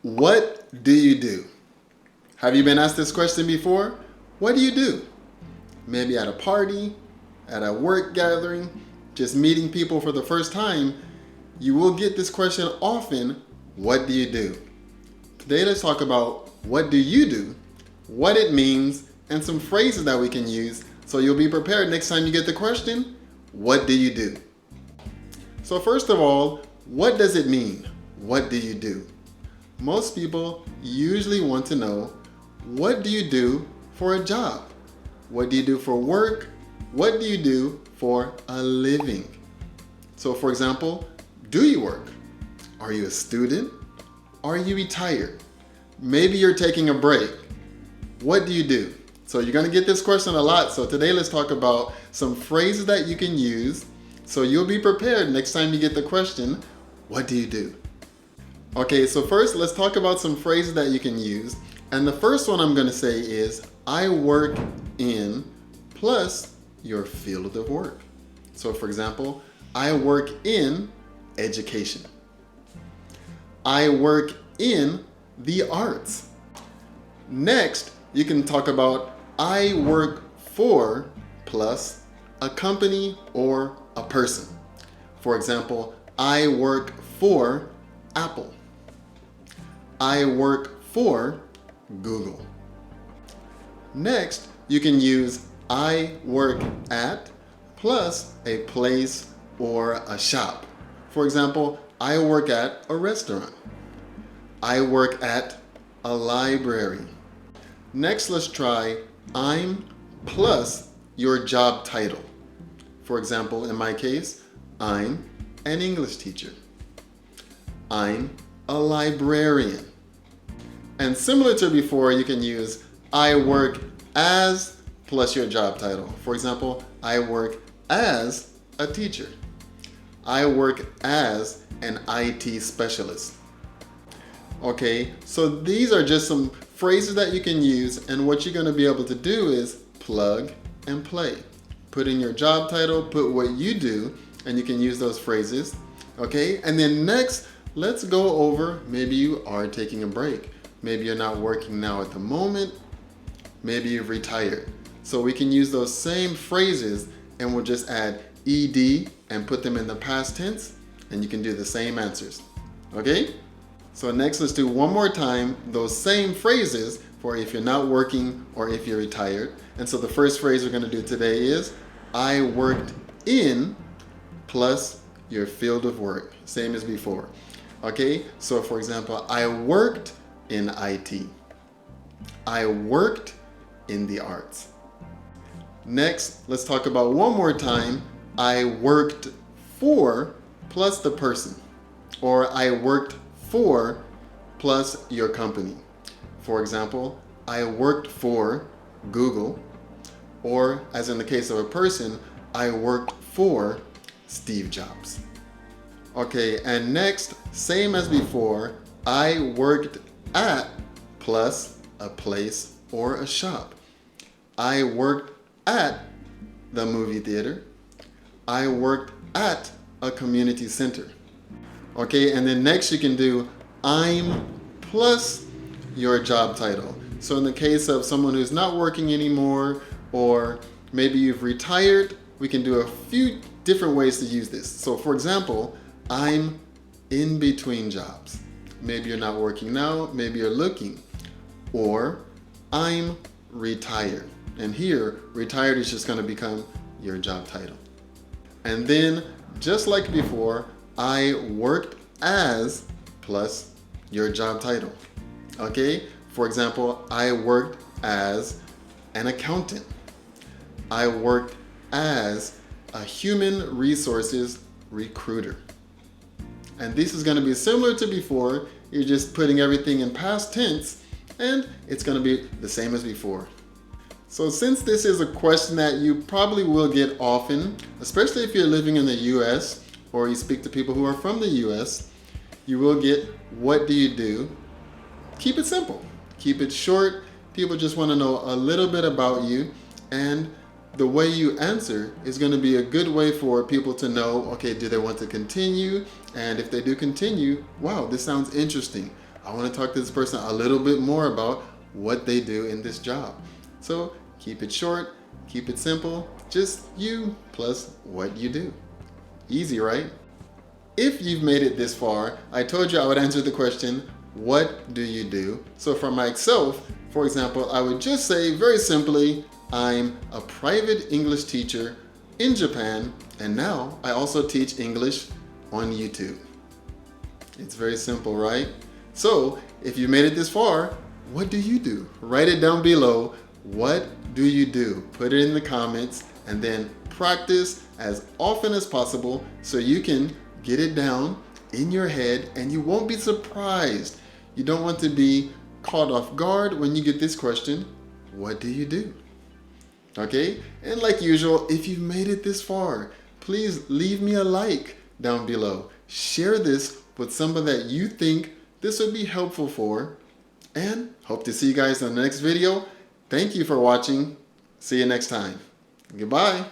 What do you do? Have you been asked this question before? What do you do? Maybe at a party, at a work gathering, just meeting people for the first time, you will get this question often, what do you do? Today let's talk about what do you do, what it means, and some phrases that we can use so you'll be prepared next time you get the question, what do you do? So first of all, what does it mean? What do you do? Most people usually want to know, what do you do for a job? What do you do for work? What do you do for a living? So for example, do you work? Are you a student? Are you retired? Maybe you're taking a break. What do you do? So you're going to get this question a lot. So today let's talk about some phrases that you can use so you'll be prepared next time you get the question, what do you do? Okay, so first let's talk about some phrases that you can use. And the first one I'm going to say is, I work in plus your field of work. So for example, I work in education. I work in the arts. Next, you can talk about I work for plus a company or a person. For example, I work for Apple. I work for Google. Next, you can use I work at plus a place or a shop. For example, I work at a restaurant. I work at a library. Next, let's try I'm plus your job title. For example, in my case, I'm an English teacher. I'm a librarian. And similar to before, you can use I work as plus your job title. For example, I work as a teacher. I work as an IT specialist. Okay, so these are just some phrases that you can use, and what you're going to be able to do is plug and play. Put in your job title, put what you do, and you can use those phrases. Okay, and then next, let's go over, maybe you are taking a break. Maybe you're not working now at the moment. Maybe you've retired. So we can use those same phrases and we'll just add ed and put them in the past tense, and you can do the same answers. Okay? So next, let's do one more time those same phrases for if you're not working or if you're retired. And so the first phrase we're going to do today is I worked in plus your field of work. Same as before. Okay? So for example, I worked in IT. I worked in the arts. Next, let's talk about one more time. I worked for plus the person, or I worked for plus your company. For example, I worked for Google, or as in the case of a person, I worked for Steve Jobs. Okay, and next, same as before, I worked at plus a place or a shop. I worked at the movie theater. I worked at a community center. Okay, and then next you can do I'm plus your job title. So in the case of someone who's not working anymore, or maybe you've retired, we can do a few different ways to use this. So for example, I'm in between jobs. Maybe you're not working now, maybe you're looking. Or I'm retired. And here, retired is just going to become your job title. And then, just like before, I worked as plus your job title. Okay? For example, I worked as an accountant. I worked as a human resources recruiter. And this is going to be similar to before. You're just putting everything in past tense, and it's going to be the same as before. So since this is a question that you probably will get often, especially if you're living in the US or you speak to people who are from the US, you will get, what do you do? Keep it simple. Keep it short. People just want to know a little bit about you, and the way you answer is going to be a good way for people to know, okay, do they want to continue? And if they do continue, wow, this sounds interesting. I want to talk to this person a little bit more about what they do in this job. So keep it short, keep it simple, just you plus what you do. Easy, right? If you've made it this far, I told you I would answer the question, what do you do? So for myself, for example, I would just say very simply, I'm a private English teacher in Japan, and now I also teach English on YouTube. It's very simple, right? So if you made it this far, what do you do? Write it down below. What do you do? Put it in the comments and then practice as often as possible so you can get it down in your head and you won't be surprised. You don't want to be caught off guard when you get this question, what do you do? Okay? And like usual, if you've made it this far, please leave me a like down below. Share this with someone that you think this would be helpful for. And hope to see you guys in the next video. Thank you for watching. See you next time. Goodbye.